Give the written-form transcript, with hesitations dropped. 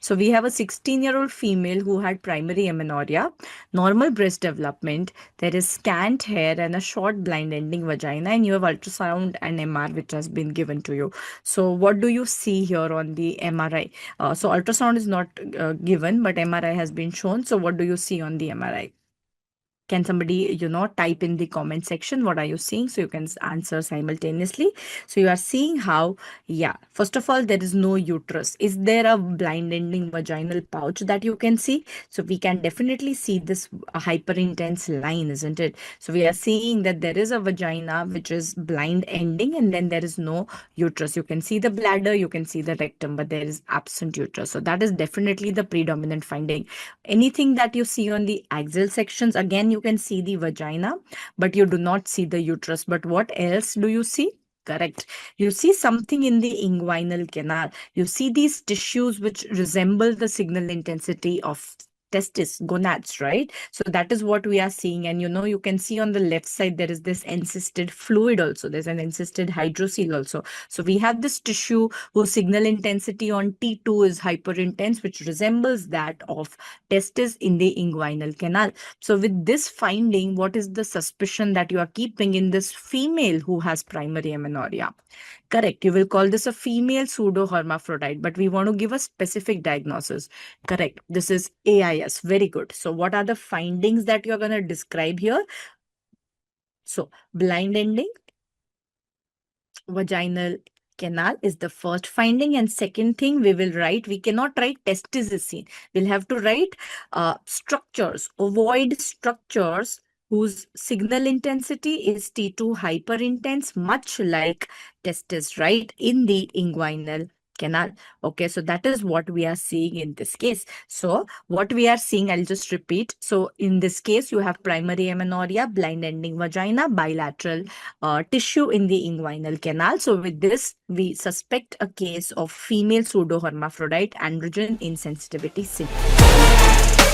So we have a 16-year-old female who had primary amenorrhea, normal breast development, there is scant hair and a short blind ending vagina, and you have ultrasound and MR which has been given to you. So what do you see here on the MRI? So ultrasound is not given, but MRI has been shown. So what do you see on the MRI? Can somebody, type in the comment section, what are you seeing? So you can answer simultaneously. So you are seeing how, first of all, there is no uterus. Is there a blind ending vaginal pouch that you can see? So we can definitely see this hyper intense line, isn't it? So we are seeing that there is a vagina which is blind ending, and then there is no uterus. You can see the bladder, you can see the rectum, but there is absent uterus. So that is definitely the predominant finding. Anything that you see on the axial sections, again, you can see the vagina, but you do not see the uterus. But what else do you see? Correct. You see something in the inguinal canal. You see these tissues which resemble the signal intensity of testis, gonads, right? So that is what we are seeing. And you can see on the left side, there is this encysted fluid also. There's an encysted hydrocele also. So we have this tissue whose signal intensity on T2 is hyper intense, which resembles that of testis in the inguinal canal. So with this finding, what is the suspicion that you are keeping in this female who has primary amenorrhea? Correct. You will call this a female pseudohermaphrodite, but we want to give a specific diagnosis. Correct. This is AIS. Very good. So what are the findings that you're going to describe here? So blind ending, vaginal canal is the first finding. And second thing we will write, we cannot write testis is seen. We'll have to write structures, ovoid structures whose signal intensity is T2 hyperintense, much like testis, right, in the inguinal canal. Okay, so that is what we are seeing in this case. So what we are seeing, I'll just repeat. So in this case, you have primary amenorrhea, blind ending vagina, bilateral tissue in the inguinal canal. So with this, we suspect a case of female pseudohermaphrodite androgen insensitivity syndrome.